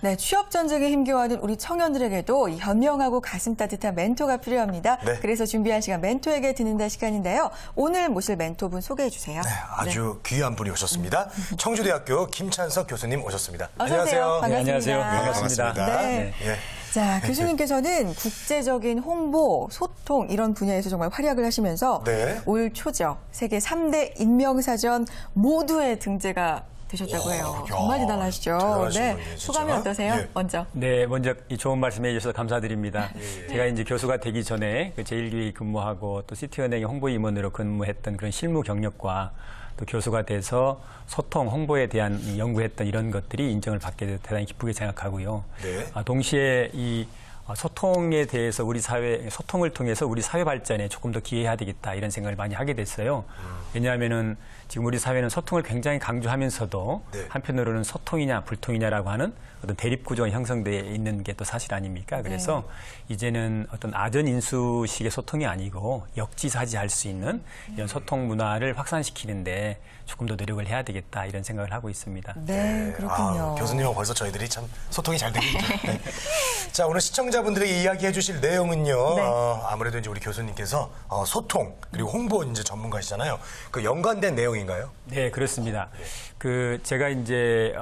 네, 취업 전쟁에 힘겨워하는 우리 청년들에게도 이 현명하고 가슴 따뜻한 멘토가 필요합니다. 네. 그래서 준비한 시간 멘토에게 듣는다 시간인데요. 오늘 모실 멘토분 소개해 주세요. 네, 아주 귀한 분이 오셨습니다. 청주대학교 김찬석 교수님 오셨습니다. 어서 오세요. 반갑습니다. 네, 안녕하세요. 반갑습니다. 네. 예. 자, 교수님께서는 국제적인 홍보, 소통 이런 분야에서 정말 활약을 하시면서 네. 올 초죠. 세계 3대 인명사전 모두에 등재가 되셨다고 해요. 정말 대단하시죠. 대단하신 네, 분이에요, 진짜. 소감이 어떠세요? 예. 먼저. 네, 먼저 이 좋은 말씀해 주셔서 감사드립니다. 제가 이제 교수가 되기 전에 그 제1교회 근무하고 또 시티은행의 홍보임원으로 근무했던 그런 실무 경력과 또 교수가 돼서 소통, 홍보에 대한 연구했던 이런 것들이 인정을 받게 돼서 대단히 기쁘게 생각하고요. 네. 동시에 이 소통에 대해서 우리 사회, 소통을 통해서 우리 사회 발전에 조금 더 기여해야 되겠다 이런 생각을 많이 하게 됐어요. 왜냐하면은 지금 우리 사회는 소통을 굉장히 강조하면서도 네. 한편으로는 소통이냐 불통이냐라고 하는 어떤 대립 구조가 형성되어 있는 게 또 사실 아닙니까? 그래서 이제는 어떤 아전인수식의 소통이 아니고 역지사지할 수 있는 이런 소통 문화를 확산시키는데 조금 더 노력을 해야 되겠다 이런 생각을 하고 있습니다. 네, 그렇군요. 교수님은 벌써 저희들이 참 소통이 잘 되고 있죠. 네. 자, 오늘 시청자분들에게 이야기해 주실 내용은요. 네. 아무래도 이제 우리 교수님께서 소통 그리고 홍보 이제 전문가시잖아요. 그 연관된 내용인가요? 네, 그렇습니다. 그 제가 이제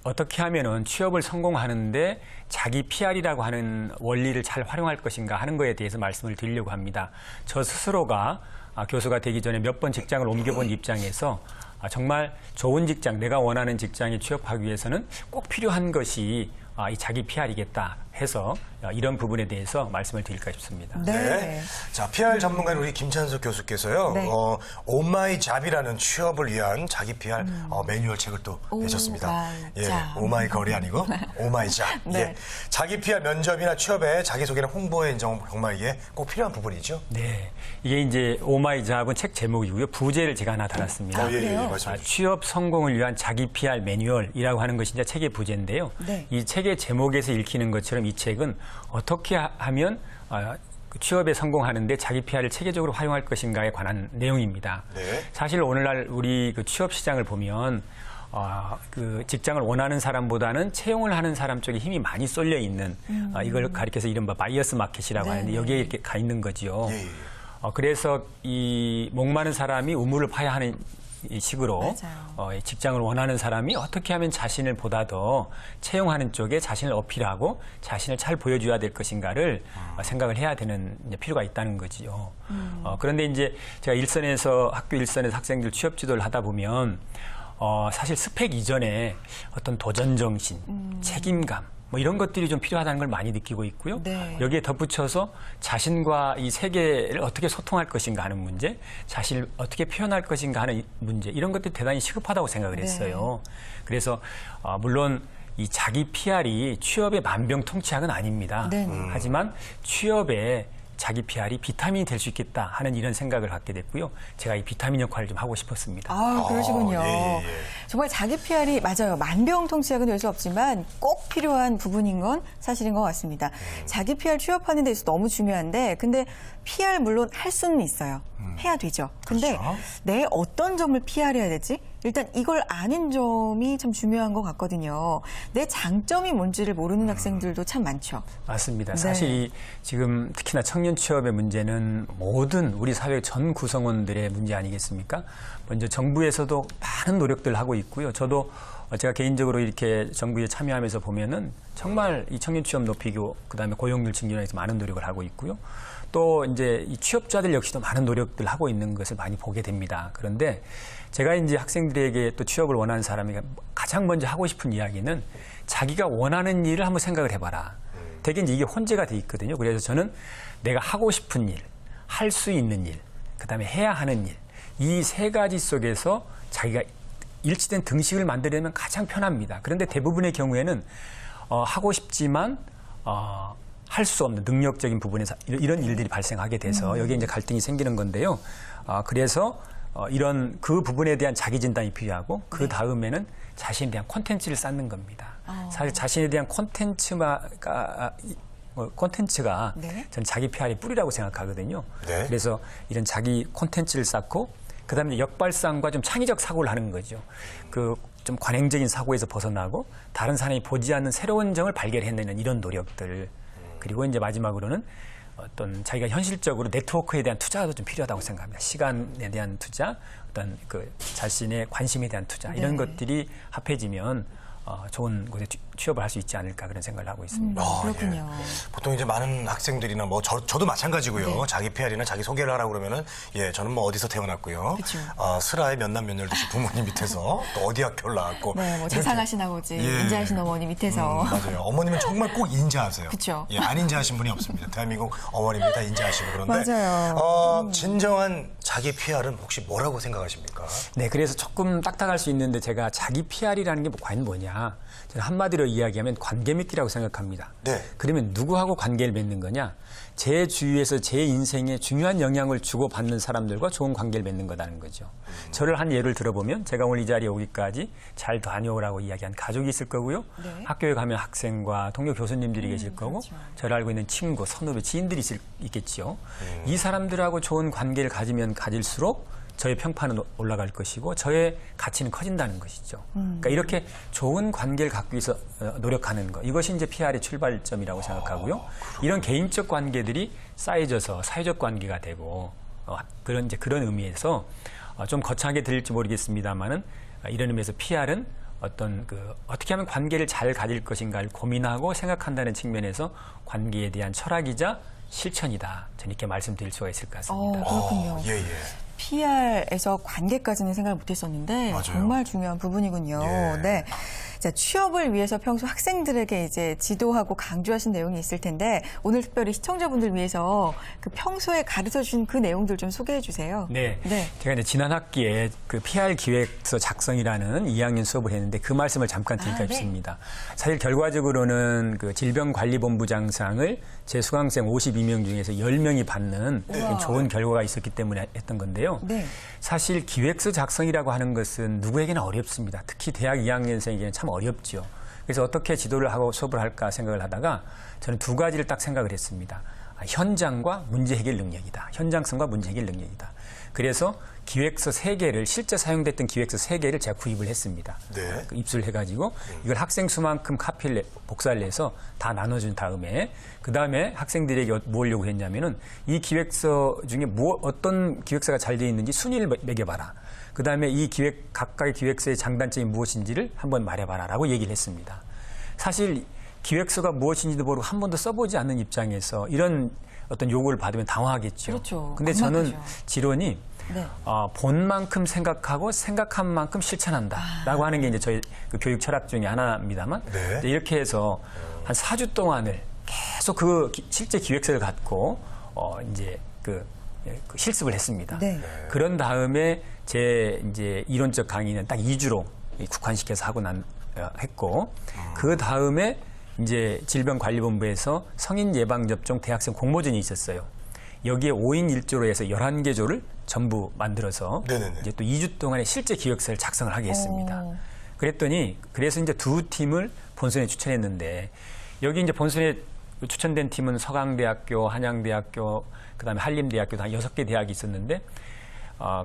어떻게 하면은 취업을 성공하는데 자기 PR이라고 하는 원리를 잘 활용할 것인가 하는 거에 대해서 말씀을 드리려고 합니다. 저 스스로가 교수가 되기 전에 몇 번 직장을 옮겨본 입장에서 정말 좋은 직장, 내가 원하는 직장에 취업하기 위해서는 꼭 필요한 것이 이 자기 PR이겠다 해서 이런 부분에 대해서 말씀을 드릴까 싶습니다. 네. 자, PR 전문가인 우리 김찬석 교수께서요. 네. 오마이잡이라는 취업을 위한 자기 PR 매뉴얼 책을 또 내셨습니다. 예, 오마이잡. 오마이 걸이 아니고 오마이잡. 네. 예. 자기 PR 면접이나 취업에 자기소개나 홍보에 정말 이게 꼭 필요한 부분이죠. 네, 이게 이제 오마이잡은 책 제목이고요. 부제를 제가 하나 달았습니다. 그래요? 말씀해 주시죠. 취업 성공을 위한 자기 PR 매뉴얼이라고 하는 것이 이제 책의 부제인데요. 네. 이 책의 제목에서 읽히는 것처럼 이 책은 어떻게 하면 취업에 성공하는데 자기 PR을 체계적으로 활용할 것인가에 관한 내용입니다. 네. 사실 오늘날 우리 그 취업 시장을 보면 그 직장을 원하는 사람보다는 채용을 하는 사람 쪽에 힘이 많이 쏠려 있는 이걸 가리켜서 이른바 바이어스 마켓이라고 네. 하는데 여기에 이렇게 가 있는 거지요. 예, 예. 그래서 이 목마른 사람이 우물을 파야 하는 이 식으로 직장을 원하는 사람이 어떻게 하면 자신을 보다 더 채용하는 쪽에 자신을 어필하고 자신을 잘 보여줘야 될 것인가를 생각을 해야 되는 필요가 있다는 거지요. 그런데 이제 제가 학교 일선에서 학생들 취업 지도를 하다 보면 사실 스펙 이전에 어떤 도전 정신, 책임감 뭐 이런 것들이 좀 필요하다는 걸 많이 느끼고 있고요. 네. 여기에 덧붙여서 자신과 이 세계를 어떻게 소통할 것인가 하는 문제, 자신을 어떻게 표현할 것인가 하는 문제, 이런 것들이 대단히 시급하다고 생각을 했어요. 그래서 물론 이 자기 PR이 취업의 만병통치약은 아닙니다. 네. 하지만 취업에 자기 PR이 비타민이 될 수 있겠다 하는 이런 생각을 갖게 됐고요. 제가 이 비타민 역할을 좀 하고 싶었습니다. 그러시군요. 예. 정말 자기 PR이 맞아요. 만병통치약은 될 수 없지만 꼭 필요한 부분인 건 사실인 것 같습니다. 자기 PR 취업하는 데 있어서 너무 중요한데 근데 PR 물론 할 수는 있어요. 해야 되죠. 근데 그렇죠. 내 어떤 점을 PR해야 되지? 일단 이걸 아는 점이 참 중요한 것 같거든요. 내 장점이 뭔지를 모르는 학생들도 참 많죠. 맞습니다. 네. 사실 이 지금 특히나 청년 취업의 문제는 모든 우리 사회 전 구성원들의 문제 아니겠습니까? 먼저 정부에서도 많은 노력들을 하고 있고요. 저도 제가 개인적으로 이렇게 정부에 참여하면서 보면은 정말 이 청년 취업 높이고 그다음에 고용률 증진에 위해서 많은 노력을 하고 있고요. 또 이제 이 취업자들 역시도 많은 노력들을 하고 있는 것을 많이 보게 됩니다. 그런데 제가 이제 학생들에게 또 취업을 원하는 사람이 가장 먼저 하고 싶은 이야기는 자기가 원하는 일을 한번 생각을 해봐라. 되게 이제 이게 혼재가 돼 있거든요. 그래서 저는 내가 하고 싶은 일, 할 수 있는 일, 그다음에 해야 하는 일, 이 세 가지 속에서 자기가 일치된 등식을 만들려면 가장 편합니다. 그런데 대부분의 경우에는 하고 싶지만 할 수 없는 능력적인 부분에서 이런 일들이 발생하게 돼서 여기에 이제 갈등이 생기는 건데요. 그래서 이런 그 부분에 대한 자기 진단이 필요하고 그 다음에는 자신에 대한 콘텐츠를 쌓는 겁니다. 사실 자신에 대한 콘텐츠가 네. 전 자기 PR의 뿌리라고 생각하거든요. 네. 그래서 이런 자기 콘텐츠를 쌓고 그다음에 역발상과 좀 창의적 사고를 하는 거죠. 그 좀 관행적인 사고에서 벗어나고 다른 사람이 보지 않는 새로운 점을 발견해내는 이런 노력들. 그리고 이제 마지막으로는 어떤 자기가 현실적으로 네트워크에 대한 투자도 좀 필요하다고 생각합니다. 시간에 대한 투자, 어떤 그 자신의 관심에 대한 투자 이런 것들이 합해지면 좋은 곳에 취업을 할 수 있지 않을까 그런 생각을 하고 있습니다. 그렇군요. 예. 보통 이제 많은 학생들이나 뭐 저도 마찬가지고요. 네. 자기 PR이나 자기 소개를 하라고 그러면은 예, 저는 뭐 어디서 태어났고요. 그쵸. 슬하에 몇남 몇녀 듯이 부모님 밑에서 또 어디 학교를 나왔고. 네, 뭐 이렇게. 재상하신 아버지, 예. 인자하신 어머니 밑에서. 맞아요. 어머님은 정말 꼭 인자하세요. 그쵸. 예, 안 인자하신 분이 없습니다. 대한민국 어머님이 다 인자하시고 그런데. 맞아요. 진정한 자기 PR은 혹시 뭐라고 생각하십니까? 네, 그래서 조금 딱딱할 수 있는데 제가 자기 PR이라는 게 과연 뭐냐? 저는 한마디로 이야기하면 관계 맺기라고 생각합니다. 네. 그러면 누구하고 관계를 맺는 거냐? 제 주위에서 제 인생에 중요한 영향을 주고받는 사람들과 좋은 관계를 맺는 거라는 거죠. 저를 한 예를 들어보면 제가 오늘 이 자리에 오기까지 잘 다녀오라고 이야기한 가족이 있을 거고요. 네. 학교에 가면 학생과 동료 교수님들이 계실 거고 그렇죠. 저를 알고 있는 친구, 선후배, 지인들이 있겠죠. 이 사람들하고 좋은 관계를 가지면 가질수록 저의 평판은 올라갈 것이고 저의 가치는 커진다는 것이죠. 그러니까 이렇게 좋은 관계를 갖기 위해서 노력하는 것. 이것이 이제 PR의 출발점이라고 생각하고요. 이런 개인적 관계들이 쌓여져서 사회적 관계가 되고 그런 의미에서 좀 거창하게 들릴지 모르겠습니다만은 이런 의미에서 PR은 어떻게 하면 관계를 잘 가질 것인가를 고민하고 생각한다는 측면에서 관계에 대한 철학이자 실천이다. 저는 이렇게 말씀드릴 수가 있을 것 같습니다. 그렇군요. 예, 예. PR에서 관계까지는 생각을 못했었는데 맞아요. 정말 중요한 부분이군요. 예. 네. 자, 취업을 위해서 평소 학생들에게 이제 지도하고 강조하신 내용이 있을 텐데 오늘 특별히 시청자분들 위해서 그 평소에 가르쳐 주신 그 내용들 좀 소개해 주세요. 네. 네. 제가 이제 지난 학기에 그 PR 기획서 작성이라는 2학년 수업을 했는데 그 말씀을 잠깐 드릴까 네. 싶습니다. 사실 결과적으로는 그 질병관리본부장상을 제 수강생 52명 중에서 10명이 받는 좋은 결과가 있었기 때문에 했던 건데요. 네. 사실 기획서 작성이라고 하는 것은 누구에게나 어렵습니다. 특히 대학 2학년생에게는 참 어렵죠. 그래서 어떻게 지도를 하고 수업을 할까 생각을 하다가 저는 두 가지를 딱 생각을 했습니다. 현장과 문제 해결 능력이다. 현장성과 문제 해결 능력이다. 그래서 기획서 3개를 실제 사용됐던 기획서 3개를 제가 구입을 했습니다. 네. 입수를 해가지고 이걸 학생 수만큼 카피를 복사를 해서 다 나눠준 다음에 그 다음에 학생들에게 뭘 요구했냐면은 이 기획서 중에 어떤 기획서가 잘 되어 있는지 순위를 매겨봐라. 그 다음에 이 각각의 기획서의 장단점이 무엇인지를 한번 말해봐라라고 얘기를 했습니다. 사실 기획서가 무엇인지도 모르고 한 번도 써보지 않는 입장에서 이런 어떤 요구를 받으면 당황하겠죠. 그렇죠. 근데 저는 겁나죠. 지론이 네. 본 만큼 생각하고 생각한 만큼 실천한다라고 하는 게 이제 저희 그 교육 철학 중에 하나입니다만 네. 이렇게 해서 한 4주 동안을 계속 실제 기획서를 갖고 이제 그 실습을 했습니다. 네. 그런 다음에 제 이제 이론적 강의는 딱 2주로 국한시켜서 했고 그 다음에 이제 질병관리본부에서 성인 예방접종 대학생 공모전이 있었어요. 여기에 5인 1조로 해서 11개 조를 전부 만들어서 네네네. 이제 또 2주 동안의 실제 기획서를 작성을 하게 했습니다. 그래서 이제 두 팀을 본선에 추천했는데 여기 이제 본선에 추천된 팀은 서강대학교, 한양대학교, 그다음에 한림대학교 다 6개 대학이 있었는데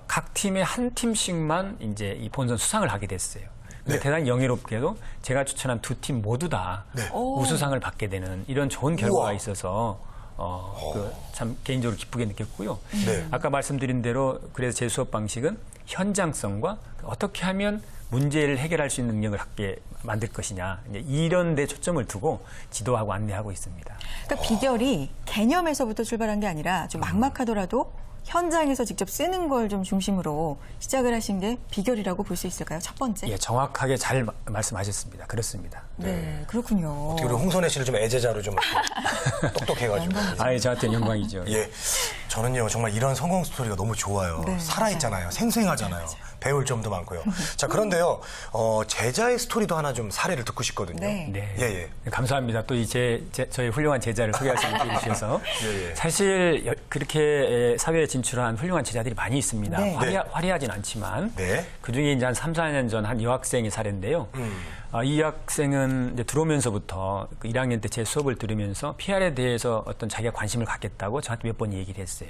각 팀의 한 팀씩만 이제 이 본선 수상을 하게 됐어요. 근데 네. 대단히 영예롭게도 제가 추천한 두 팀 모두 다 네. 우수상을 받게 되는 이런 좋은 결과가 우와. 있어서 참 개인적으로 기쁘게 느꼈고요. 네. 아까 말씀드린 대로 그래서 제 수업 방식은 현장성과 어떻게 하면 문제를 해결할 수 있는 능력을 갖게 만들 것이냐 이제 이런 데 초점을 두고 지도하고 안내하고 있습니다. 그러니까 비결이 개념에서부터 출발한 게 아니라 좀 막막하더라도 현장에서 직접 쓰는 걸 좀 중심으로 시작을 하신 게 비결이라고 볼 수 있을까요? 첫 번째. 예, 정확하게 잘 말씀하셨습니다. 그렇습니다. 네, 그렇군요. 어떻게 우리 홍선혜 씨를 좀 애제자로 좀 똑똑해가지고. 아예 저한테는 영광이죠. 예. 저는요, 정말 이런 성공 스토리가 너무 좋아요. 네, 살아있잖아요. 생생하잖아요. 배울 점도 많고요. 자, 그런데요, 제자의 스토리도 하나 좀 사례를 듣고 싶거든요. 네. 네. 예, 예. 감사합니다. 또 저희 훌륭한 제자를 소개할 수 있게 해주셔서. 예, 예. 사실 그렇게 사회에 진출한 훌륭한 제자들이 많이 있습니다. 네. 화려하진 않지만. 네. 그중에 이제 한 3, 4년 전 한 여학생의 사례인데요. 이 학생은 이제 들어오면서부터 그 1학년 때 제 수업을 들으면서 PR에 대해서 어떤 자기가 관심을 갖겠다고 저한테 몇 번 얘기를 했어요.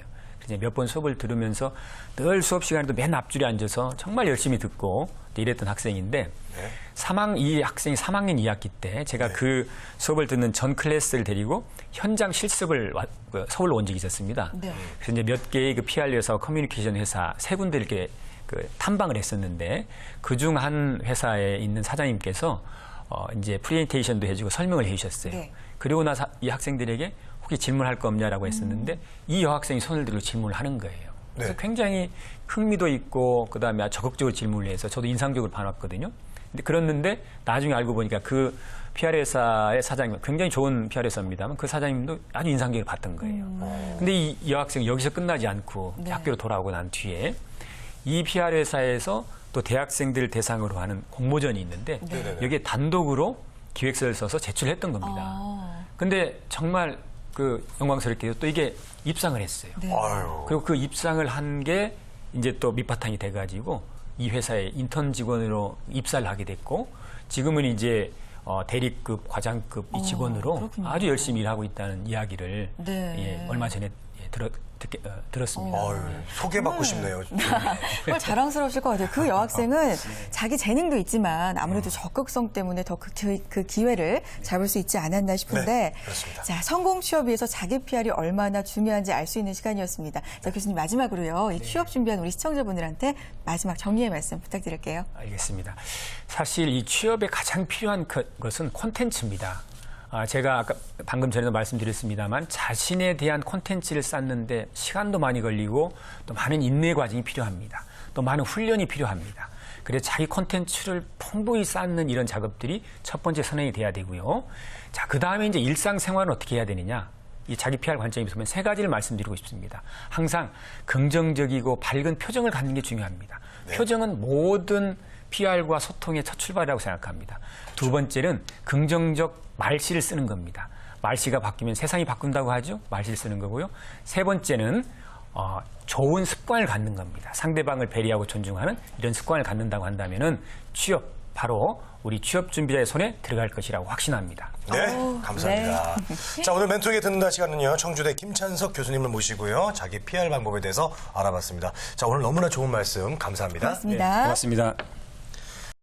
이제 몇 번 수업을 들으면서 늘 수업 시간에도 맨 앞줄에 앉아서 정말 열심히 듣고 이랬던 학생인데 이 학생이 3학년 2학기 때 제가 그 수업을 듣는 전 클래스를 데리고 현장 실습을 서울로 온 적이 있었습니다. 네. 그래서 이제 몇 개의 그 PR에서 커뮤니케이션 회사 세 군데 이렇게 그 탐방을 했었는데 그중 한 회사에 있는 사장님께서 이제 프레젠테이션도 해주고 설명을 해주셨어요. 네. 그리고 나서 이 학생들에게 혹시 질문할 거 없냐라고 했었는데 이 여학생이 손을 들고 질문을 하는 거예요. 그래서 굉장히 흥미도 있고 그다음에 아주 적극적으로 질문을 해서 저도 인상적으로 반왔거든요. 근데 그랬는데 나중에 알고 보니까 그 PR 회사의 사장님, 굉장히 좋은 PR 회사입니다만 그 사장님도 아주 인상적으로 봤던 거예요. 근데 이 여학생이 여기서 끝나지 않고 학교로 돌아오고 난 뒤에 이 PR 회사에서 또 대학생들 대상으로 하는 공모전이 있는데 여기에 단독으로 기획서를 써서 제출했던 겁니다. 근데 정말 그 영광스럽게도 또 이게 입상을 했어요. 네. 그리고 그 입상을 한 게 이제 또 밑바탕이 돼가지고 이 회사에 인턴 직원으로 입사를 하게 됐고 지금은 이제 대리급, 과장급 이 직원으로 그렇군요. 아주 열심히 일하고 있다는 이야기를 네. 얼마 전에 들었습니다. 소개받고 싶네요. 정말 자랑스러우실 것 같아요. 그 여학생은 자기 재능도 있지만 아무래도 적극성 때문에 더 그 기회를 잡을 수 있지 않았나 싶은데 네, 그렇습니다. 자, 성공 취업 위해서 자기 PR이 얼마나 중요한지 알 수 있는 시간이었습니다. 자, 교수님 마지막으로요. 이 취업 준비한 우리 시청자분들한테 마지막 정리의 말씀 부탁드릴게요. 알겠습니다. 사실 이 취업에 가장 필요한 것은 콘텐츠입니다. 제가 아까 방금 전에도 말씀드렸습니다만 자신에 대한 콘텐츠를 쌓는데 시간도 많이 걸리고 또 많은 인내 과정이 필요합니다. 또 많은 훈련이 필요합니다. 그래서 자기 콘텐츠를 풍부히 쌓는 이런 작업들이 첫 번째 선행이 돼야 되고요. 자, 그 다음에 이제 일상생활은 어떻게 해야 되느냐? 이 자기 PR 관점에서 보면 세 가지를 말씀드리고 싶습니다. 항상 긍정적이고 밝은 표정을 갖는 게 중요합니다. 표정은 모든 PR과 소통의 첫 출발이라고 생각합니다. 두 번째는 긍정적 말씨를 쓰는 겁니다. 말씨가 바뀌면 세상이 바꾼다고 하죠. 말씨를 쓰는 거고요. 세 번째는 좋은 습관을 갖는 겁니다. 상대방을 배려하고 존중하는 이런 습관을 갖는다고 한다면은 취업, 바로 우리 취업 준비자의 손에 들어갈 것이라고 확신합니다. 네, 감사합니다. 자, 오늘 멘토에게 듣는다 시간은요, 청주대 김찬석 교수님을 모시고요, 자기 PR 방법에 대해서 알아봤습니다. 자, 오늘 너무나 좋은 말씀 감사합니다. 고맙습니다. 고맙습니다.